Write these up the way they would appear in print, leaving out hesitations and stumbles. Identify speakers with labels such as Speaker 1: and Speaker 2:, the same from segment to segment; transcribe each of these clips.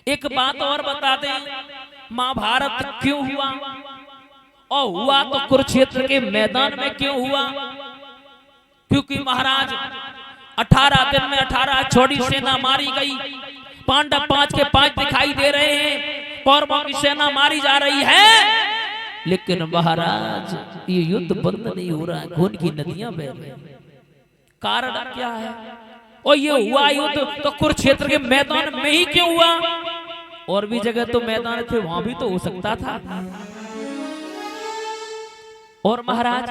Speaker 1: एक बात और बता दें, महाभारत क्यों हुआ और हुआ तो कुरुक्षेत्र के मैदान में क्यों हुआ? क्योंकि महाराज 18 दिन में 18 छोटी सेना मारी गई, पांडव 5 के 5 दिखाई दे रहे हैं, कौरवों की सेना मारी जा रही है, लेकिन महाराज ये युद्ध बंद नहीं हो रहा है, खून की नदियां बह रही हैं। कारण क्या है? और ये हुआ युद्ध तो कुरुक्षेत्र के मैदान में ही क्यों हुआ? और भी जगह तो मैदान थे, वहां भी तो हो सकता था। और महाराज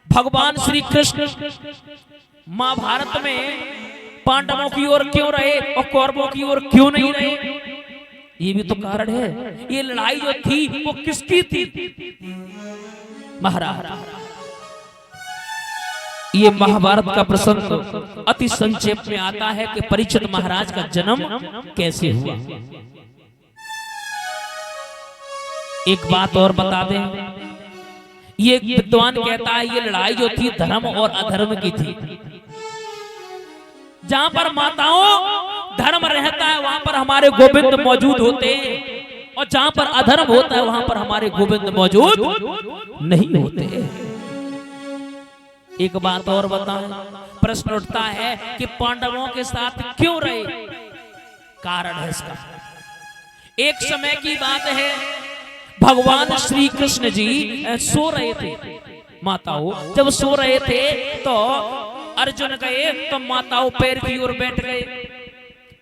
Speaker 1: भगवान श्री कृष्ण महाभारत में पांडवों की ओर क्यों रहे और कौरवों की ओर क्यों नहीं रहे? ये भी तो कारण है। ये लड़ाई जो थी वो किसकी थी? महाराज ये महाभारत का प्रसंग अति संक्षेप में आता है कि परीक्षित महाराज का जन्म कैसे हुआ। एक बात और बता दें, ये विद्वान कहता है ये लड़ाई जो थी धर्म और अधर्म की थी। जहां पर माताओं धर्म रहता है वहां पर हमारे गोविंद मौजूद होते हैं, और जहां पर अधर्म होता है वहां पर हमारे गोविंद मौजूद नहीं होते। एक बात और बताएं, प्रश्न उठता है कि पांडवों के साथ क्यों रहे? कारण है इसका। एक समय की बात है, भगवान श्री कृष्ण जी सो रहे थे। माताओं जब सो रहे थे तो अर्जुन गए तो माताओं पैर की ओर बैठ गए,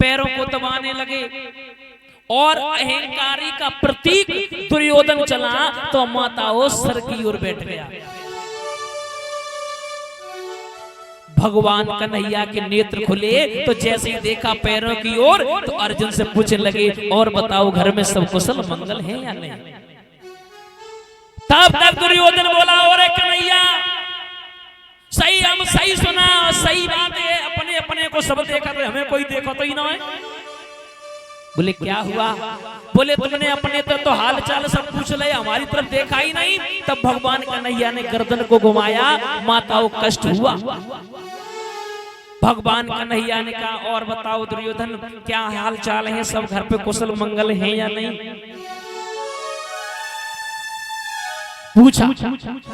Speaker 1: पैरों को दबाने लगे, और अहंकारी का प्रतीक दुर्योधन चला तो माताओं सर की ओर बैठ गया। भगवान कन्हैया के नेत्र खुले तो जैसे ही देखा पैरों की ओर तो अर्जुन से पूछने लगे, और बताओ घर में सब कुशल मंगल है या नहीं? तब तक दुर्योधन बोला, और कन्हैया सही, हम सही सुना, सही बात है, अपने अपने को सब देखा तो हमें कोई देखा तो ही ना है। बोले क्या हुआ? बोले तुमने अपने तो हाल चाल सब पूछ ले, हमारी तरफ देखा ही नहीं। तब भगवान कन्हैया ने गर्दन को घुमाया, माताओं कष्ट हुआ। भगवान कन्हैया ने कहा, और बताओ दुर्योधन क्या हाल चाल है, सब घर पे कुशल मंगल है या नहीं? पूछा,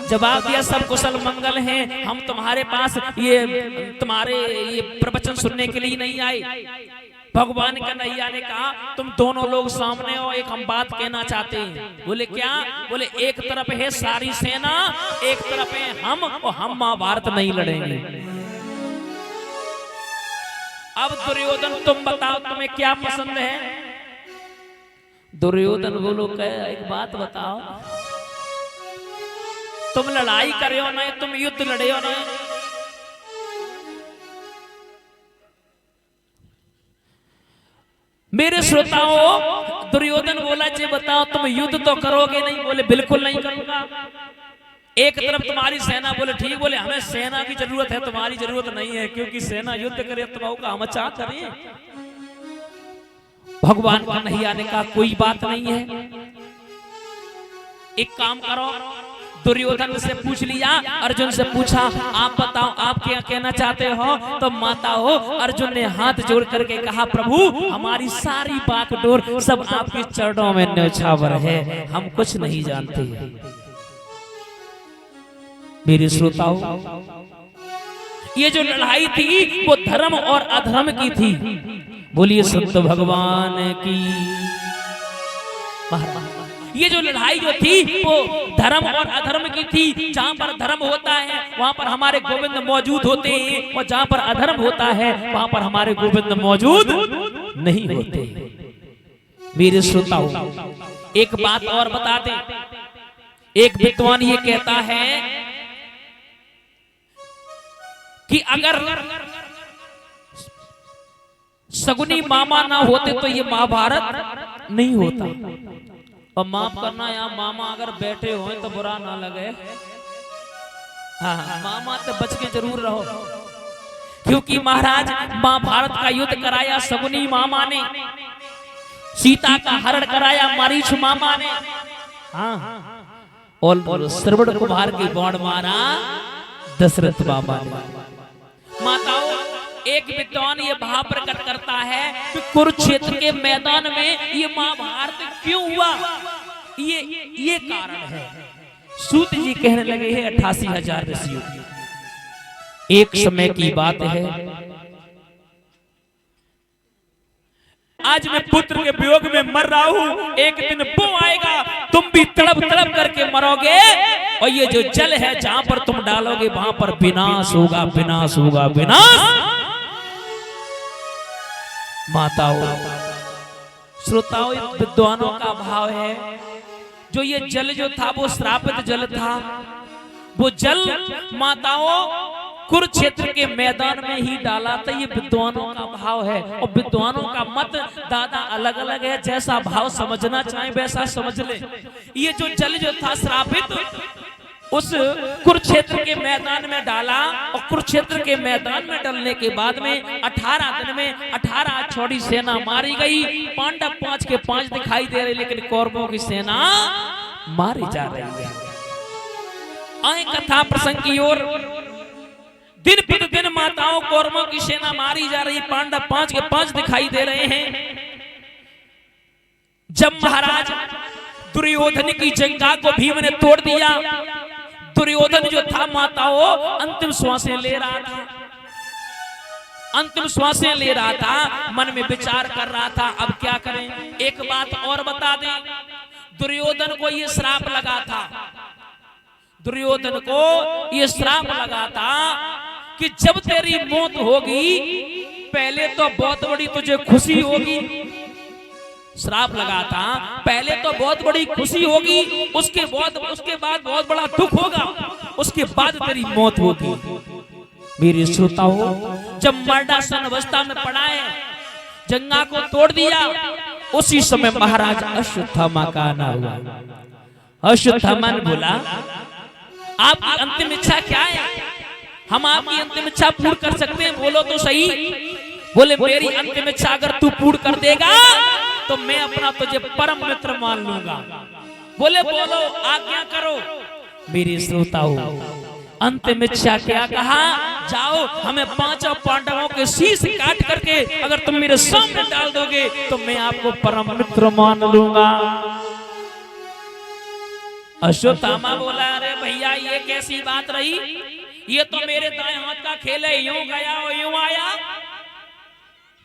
Speaker 1: जवाब दिया सब कुशल मंगल हैं, हम तुम्हारे पास तुम्हारे ये प्रवचन सुनने के लिए नहीं आए। भगवान कन्हैया ने कहा, तुम दोनों लोग सामने हो, एक हम बात कहना चाहते हैं। बोले क्या? बोले एक तरफ है सारी सेना, एक तरफ है हम, और हम महाभारत नहीं लड़ेंगे। अब दुर्योधन तुम बताओ तुम्हें क्या पसंद है? दुर्योधन बोलो क्या, एक बात बताओ, तुम लड़ाई करे हो नहीं, तुम युद्ध लड़े हो नहीं? मेरे श्रोताओं, दुर्योधन बोला जी बताओ तुम युद्ध तो करोगे नहीं? बोले बिल्कुल नहीं करूंगा। एक तरफ तुम्हारी सेना, बोले ठीक, बोले हमें सेना की जरूरत है, तुम्हारी जरूरत नहीं है, क्योंकि सेना युद्ध करे तबाह का हम चाह करें। भगवान कन्हैया ने कहा कोई बात नहीं है, एक काम करो, दुर्योधन से पूछ लिया, अर्जुन से पूछा, आप बताओ आप क्या कहना चाहते हो? तो माता हो, अर्जुन ने हाथ जोड़ करके कहा, प्रभु हमारी सारी बागडोर सब आपके चरणों में न्यौछावर है, हम कुछ नहीं जानते। मेरे श्रोताओं, ये जो लड़ाई थी वो धर्म और अधर्म की थी। बोलिए संत भगवान की। ये जो लड़ाई जो थी वो धर्म और अधर्म की थी। जहां पर धर्म होता है वहां पर हमारे गोविंद मौजूद होते हैं, और जहां पर अधर्म होता है वहां पर हमारे गोविंद मौजूद नहीं होते। मेरे श्रोताओं, एक बात और बता दें, एक विद्वान ये कहता है कि अगर सगुनी मामा ना होते तो ये महाभारत नहीं होता। और माफ करना, यहाँ मामा अगर बैठे हो तो बुरा ना लगे, हाँ मामा तो बच के जरूर रहो, क्योंकि महाराज महाभारत का युद्ध कराया सगुनी मामा ने, सीता का हरण कराया मारीच मामा ने, हाँ, और श्रवण कुमार की बाण मारा दशरथ बाबा ने। माताओं, एक विद्वान ये भाव प्रकट करता है कि कुरुक्षेत्र के मैदान में ये महाभारत क्यों हुआ, ये कारण है। सूत जी कहने लगे हैं 88,000 ऋषियों। एक समय की बात है, आज मैं पुत्र के वियोग में मर रहा हूं, एक दिन वो आएगा तुम भी तड़प तड़प करके मरोगे, और ये जो जल है जहां पर तुम डालोगे वहां पर विनाश होगा, विनाश होगा, विनाश। माताओं, श्रोताओं, विद्वानों का भाव है, जो ये जल जो था वो श्रापित जल था। वो जल माताओं कुरुक्षेत्र के मैदान में ही डाला था। ये विद्वानों का भाव है, और विद्वानों का मत दादा अलग अलग है, जैसा भाव समझना चाहे वैसा समझ ले। ये जो जल जो था श्रापित, उस कुरुक्षेत्र के मैदान में डाला, और कुरुक्षेत्र के मैदान में डलने के बाद में 18 दिन में 18 छोड़ी सेना मारी गई। पांडव 5 के 5 दिखाई दे रहे, लेकिन कौरवों की सेना मारी जा रही है। आए कथा प्रसंग की ओर। दिन प्रतिदिन माताओं कौरवों की सेना मारी जा रही, पांडव 5 के 5 दिखाई दे रहे हैं। जब महाराज दुर्योधन की जंगा को भीम ने तोड़ दिया, दुर्योधन जो था माताओं अंतिम श्वासें ले रहा था, अंतिम श्वासें ले रहा था, मन में विचार कर रहा था अब क्या करें। एक बात और बता दें, दुर्योधन को ये श्राप लगा था, दुर्योधन को ये श्राप लगा था कि जब तेरी मौत होगी पहले तो बहुत बड़ी तुझे खुशी होगी। श्राप लगा था, पहले तो बहुत बड़ी खुशी होगी, उसके बाद बहुत बड़ा दुख होगा, उसके बाद तेरी मौत होगी। मेरे श्रोताओं, जब मर्दासन अवस्था में पड़ा है, जंगा को तोड़ दिया, उसी समय महाराज अश्वत्थामा का आना हुआ। अश्वत्थामा ने बोला आपकी अंतिम इच्छा क्या है, हम आपकी अंतिम इच्छा पूर्ण कर सकते हैं, बोलो तो सही। बोले मेरी अंतिम इच्छा अगर तू पूर्ण कर देगा तो मैं अपना तुझे परम मित्र मान लूंगा। बोले बोलो आज्ञा करो। मेरे श्रोताओं, अंतिम इच्छा क्या कहा, जाओ हमें 5 पांडवों के शीश काट करके अगर तुम मेरे सामने डाल दोगे तो मैं आपको परम मित्र मान लूंगा। अश्वत्थामा बोला अरे भैया ये कैसी बात रही, ये तो मेरे दाएं हाथ का खेल है, यूं गया और यूं आया।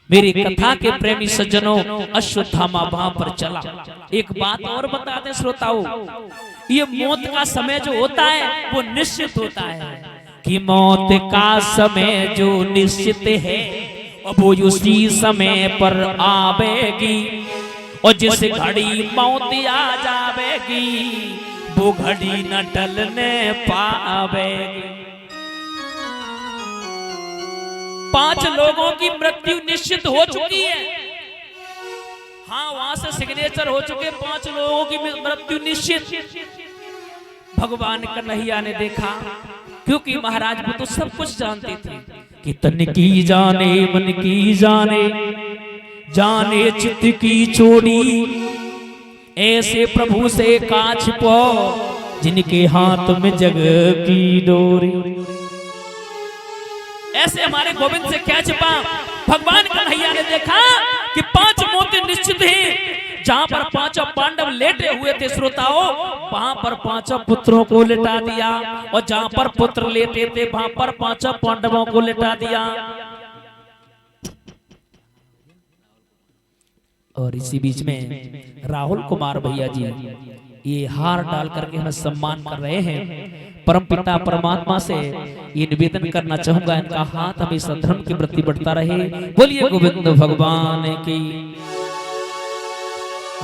Speaker 1: मेरी कथा के प्रेमी सज्जनों, अश्वत्थामा वहां पर चला। एक बात और बता दें श्रोताओं, ये मौत का समय जो होता है वो निश्चित होता है कि मौत का समय जो निश्चित है वो उसी समय पर आवेगी, और जिस घड़ी मौत आ जावेगी वो घड़ी न टलने पावेगी। 5 लोगों की मृत्यु निश्चित हो चुकी है, हाँ वहां से सिग्नेचर हो चुके, 5 लोगों की मृत्यु निश्चित। भगवान कन्हैया ने देखा, क्योंकि महाराज वो तो सब कुछ जानते थे कि तन की जाने मन की जाने, जाने चित्त की चोरी, ऐसे प्रभु से का छिपो जिनके हाथ में जग की डोरी। ऐसे हमारे गोविंद से क्या छिपा। भगवान कन्हैया ने देखा कि 5 मौतें निश्चित हैं। जहां पर 5 पांडव लेटे हुए थे श्रोताओं, वहां पर 5 पुत्रों को लेटा दिया, और जहां पर पुत्र लेटे थे वहां पर 5 पांडवों को लेटा दिया। और इसी बीच में राहुल कुमार भैया जी ये हार डाल करके हमें सम्मान कर रहे हैं। परमपिता परमात्मा से ये निवेदन करना चाहूंगा, इनका हाथ हमेशा धर्म के प्रति बढ़ता रहे। बोलिए गोविंद भगवान की।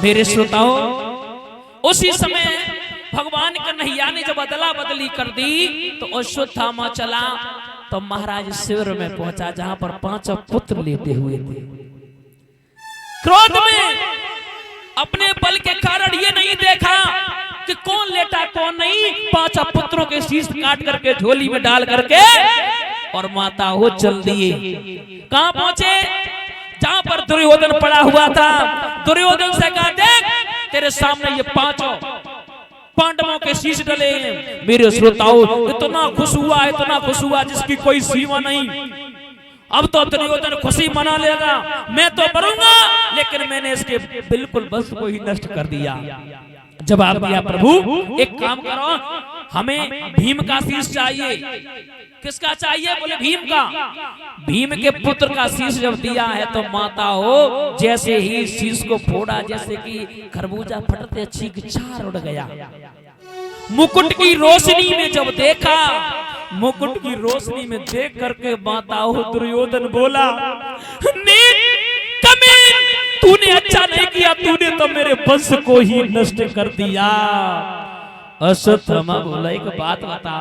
Speaker 1: मेरे श्रोताओं, उसी समय भगवान कन्हैया ने जब अदला बदली कर दी तो अश्वत्थामा चला तो महाराज शिविर में पहुंचा, जहां पर 5 पुत्र लेटे हुए थे। क्रोध में अपने बल के कारण ये नहीं देखा कि कौन लेटा कौन नहीं, 5 पुत्रों के शीश काट करके झोली में डाल करके और माता हो चल दिए। कहां पहुंचे, जहां पर दुर्योधन पड़ा हुआ था। दुर्योधन से कहा देख तेरे सामने ये 5 पांडवों के शीश डले हैं। मेरे श्रोताओं, इतना खुश हुआ जिसकी कोई सीमा नहीं। अब तो दुर्योधन खुशी मना लेगा, मैं तो मरूंगा लेकिन मैंने इसके बिल्कुल वंश को ही नष्ट कर दिया। जवाब दिया, प्रभु एक काम करो, हमें भीम का शीश चाहिए। किसका चाहिए? बोले भीम का। भीम के पुत्र का शीश जब दिया है तो माता हो जैसे ही शीश को फोड़ा, जैसे कि खरबूजा फटते चीख चार उड़ गया। मुकुट की रोशनी में जब देखा, मुकुट की रोशनी में देख करके माता हो दुर्योधन बोला, तूने अच्छा नहीं किया, तूने तो मेरे वंश को ही नष्ट कर दिया। अश्वत्थामा बोला, एक बात बता,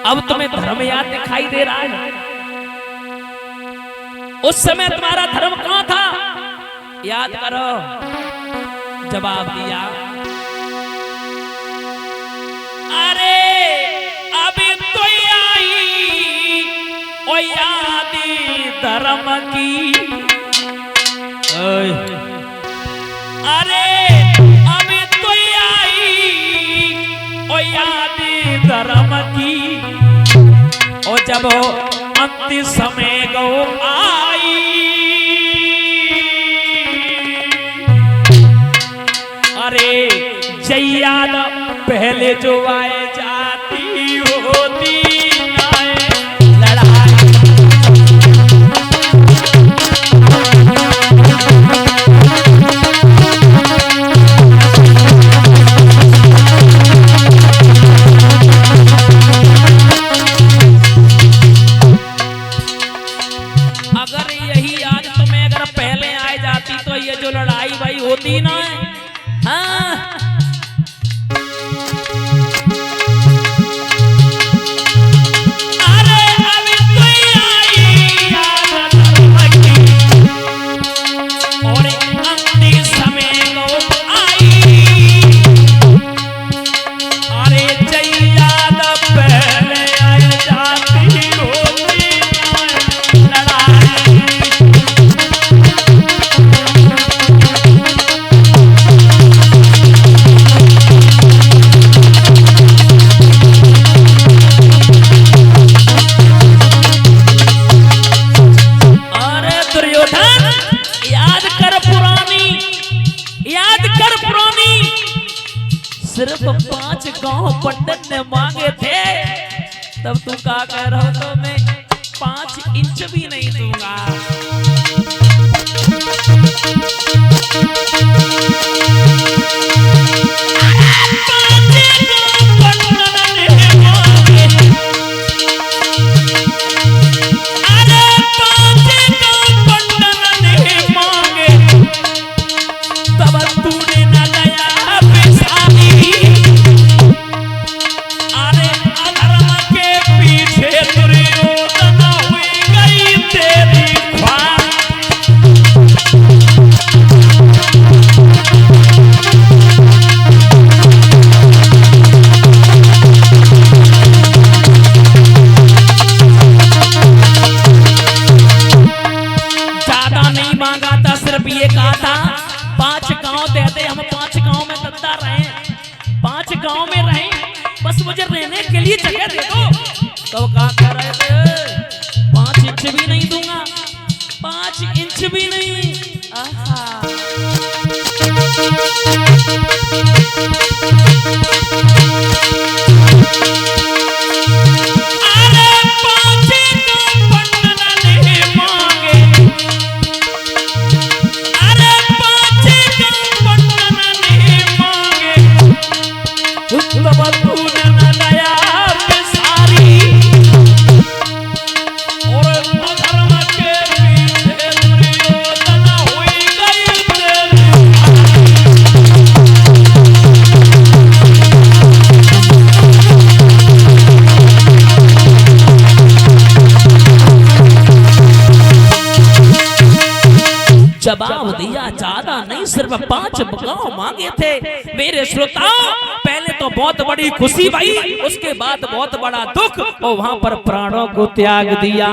Speaker 1: अब तुम्हें धर्म याद दिखाई दे रहा है? उस समय तुम्हारा धर्म कहां था? याद करो। जवाब दिया, अरे अभी तो आई ओ यादी धर्म की, अरे अभी तो आई ओ यादी धर्म की, ओ जब अंतिम समय गो आई, अरे जैयाद पहले जो आए जाती होती लड़ाई। अगर यही आज तुम्हें अगर पहले आए जाती तो ये जो लड़ाई भाई होती ना। हाँ, सिर्फ 5 गांव पंडित ने मांगे थे, तब तू क्या कह रहा हो? तो मैं 5 इंच भी नहीं दूंगा। गांव में रहे, बस मुझे रहने के लिए जगह दे दो। तो क्या कह रहे थे? 5 इंच भी नहीं दूंगा, 5 इंच भी नहीं। आहा। जवाब दिया, ज्यादा नहीं, सिर्फ 5 गांव मांगे थे। मेरे श्रोताओं, पहले तो बहुत बड़ी खुशी भाई, उसके बाद बहुत बड़ा दुख, और वहां पर प्राणों को त्याग दिया।